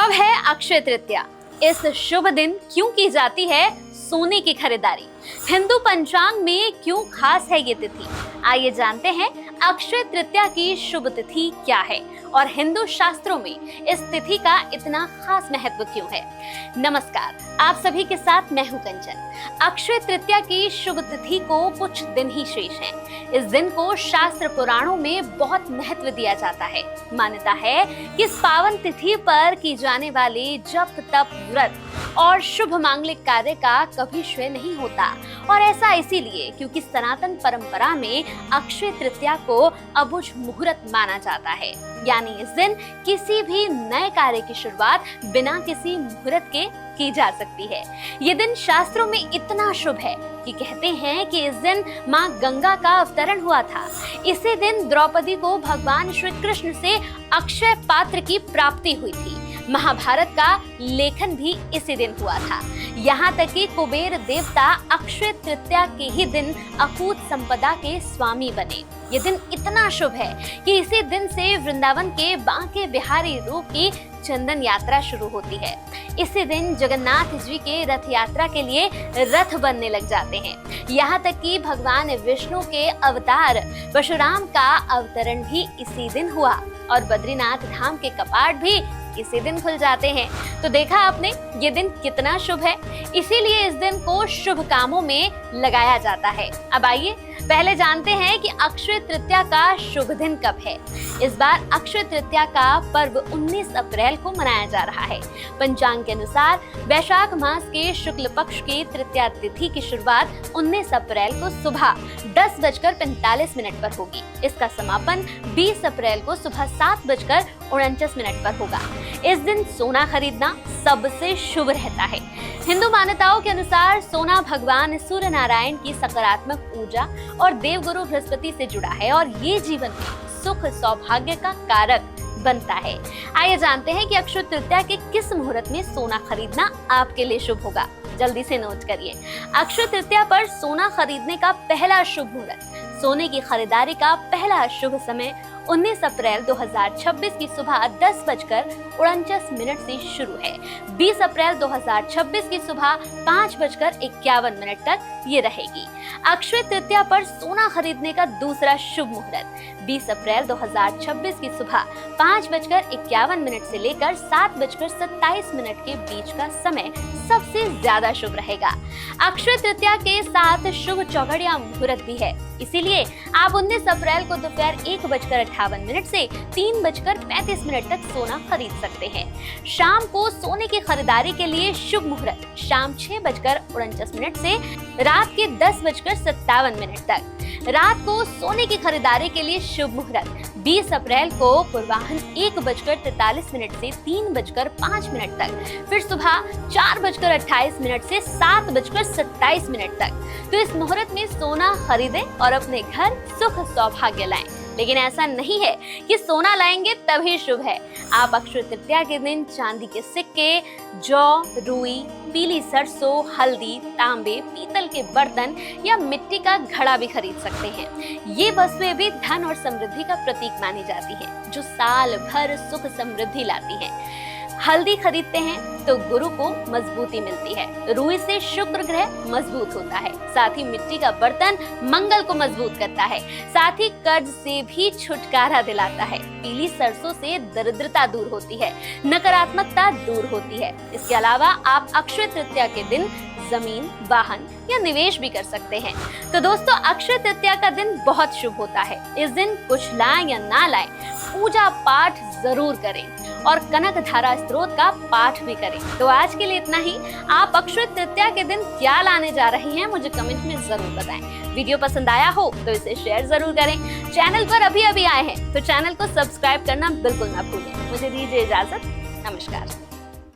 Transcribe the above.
कब है अक्षय तृतीया? इस शुभ दिन क्यों की जाती है सोने की खरीदारी? हिंदू पंचांग में क्यों खास है ये तिथि? आइए जानते हैं अक्षय तृतीया की शुभ तिथि क्या है और हिंदू शास्त्रों में इस तिथि का इतना खास महत्व क्यों है। नमस्कार, आप सभी के साथ मैं हूं कंचन। अक्षय तृतीया की शुभ तिथि को कुछ दिन ही शेष हैं। इस दिन को शास्त्र पुराणों में बहुत महत्व दिया जाता है। मान्यता है कि इस पावन तिथि पर की जाने वाले जप तप व्रत और शुभ मांगलिक कार्य का कभी क्षय नहीं होता, और ऐसा इसीलिए क्योंकि सनातन परंपरा में अक्षय तृतीया को अबुझ मुहूर्त माना जाता है। यानी इस दिन किसी भी नए कार्य की शुरुआत बिना किसी मुहूर्त के की जा सकती है। ये दिन शास्त्रों में इतना शुभ है कि कहते हैं कि इस दिन माँ गंगा का अवतरण हुआ था। इसी दिन द्रौपदी को भगवान श्री कृष्ण से अक्षय पात्र की प्राप्ति हुई थी। महाभारत का लेखन भी इसी दिन हुआ था। यहाँ तक कि कुबेर देवता अक्षय तृतीया के ही दिन अकूत संपदा के स्वामी बने। ये दिन इतना शुभ है कि इसी दिन से वृंदावन के बांके बिहारी रूप की चंदन यात्रा शुरू होती है। इसी दिन जगन्नाथ जी के रथ यात्रा के लिए रथ बनने लग जाते हैं। यहाँ तक कि भगवान विष्णु के अवतार परशुराम का अवतरण भी इसी दिन हुआ और बद्रीनाथ धाम के कपाट भी इसी दिन खुल जाते हैं। तो देखा आपने, ये दिन कितना शुभ है, इसीलिए इस दिन को शुभ कामों में लगाया जाता है। अब आइए पहले जानते हैं कि अक्षय तृतीया का शुभ दिन कब है। इस बार अक्षय तृतीया का पर्व 19 अप्रैल को मनाया जा रहा है। पंचांग के अनुसार वैशाख मास के शुक्ल पक्ष की तृतीया तिथि की शुरुआत 19 अप्रैल को सुबह 10:45 पर होगी। इसका समापन 20 अप्रैल को सुबह 7:49 पर होगा। इस दिन सोना खरीदना सबसे शुभ रहता है। हिंदू मान्यताओं के अनुसार सोना भगवान सूर्य नारायण की सकारात्मक ऊर्जा और देवगुरु बृहस्पति से जुड़ा है और ये जीवन में सुख सौभाग्य का कारक बनता है। आइए जानते हैं कि अक्षय तृतीया के किस मुहूर्त में सोना खरीदना आपके लिए शुभ होगा। जल्दी से नोट करिए। अक्षय तृतीया पर सोना खरीदने का पहला शुभ मुहूर्त, सोने की खरीदारी का पहला शुभ समय 19 अप्रैल 2026 की सुबह 10:49 से शुरू है। 20 अप्रैल 2026 की सुबह 5:51 तक ये रहेगी। अक्षय तृतीया पर सोना खरीदने का दूसरा शुभ मुहूर्त 20 अप्रैल 2026 की सुबह 5:51 से लेकर 7:27 के बीच का समय सबसे ज्यादा शुभ रहेगा। अक्षय तृतीया के साथ शुभ चौघड़िया मुहूर्त भी है, इसीलिए आप 19 अप्रैल को दोपहर 1:58 से 3:35 तक सोना खरीद सकते हैं। शाम को सोने की खरीदारी के लिए शुभ मुहूर्त शाम 6:49 से रात के 10:57 तक। रात को सोने की खरीदारी के लिए शुभ मुहूर्त 20 अप्रैल को पूर्वाह्न 1:43 से 3:05 तक, फिर सुबह 4:28 से 7:27 तक। तो इस मुहूर्त में सोना खरीदें और अपने घर सुख सौभाग्य लाएं। लेकिन ऐसा नहीं है कि सोना लाएंगे तभी शुभ है। आप अक्षय तृतीया के दिन चांदी के सिक्के, जौ, रुई, पीली सरसों, हल्दी, तांबे, पीतल के बर्तन या मिट्टी का घड़ा भी खरीद सकते हैं। ये वस्तुएं भी धन और समृद्धि का प्रतीक मानी जाती हैं, जो साल भर सुख समृद्धि लाती हैं। हल्दी खरीदते हैं तो गुरु को मजबूती मिलती है। रुई से शुक्र ग्रह मजबूत होता है। साथ ही मिट्टी का बर्तन मंगल को मजबूत करता है। साथ ही कर्ज से भी छुटकारा दिलाता है। पीली सरसों से दरिद्रता दूर होती है, नकारात्मकता दूर होती है। इसके अलावा आप अक्षय तृतीया के दिन जमीन, वाहन या निवेश भी कर सकते हैं। तो दोस्तों, अक्षय तृतीया का दिन बहुत शुभ होता है। इस दिन कुछ लाएं या ना लाएं, पूजा पाठ जरूर करें और कनक धारा स्त्रोत का पाठ भी करें। तो आज के लिए इतना ही। आप अक्षय तृतीया के दिन क्या लाने जा रही हैं, मुझे कमेंट में जरूर बताएं। वीडियो पसंद आया हो तो इसे शेयर जरूर करें। चैनल पर अभी आए हैं तो चैनल को सब्सक्राइब करना बिल्कुल ना भूलें। मुझे दीजिए इजाजत। नमस्कार।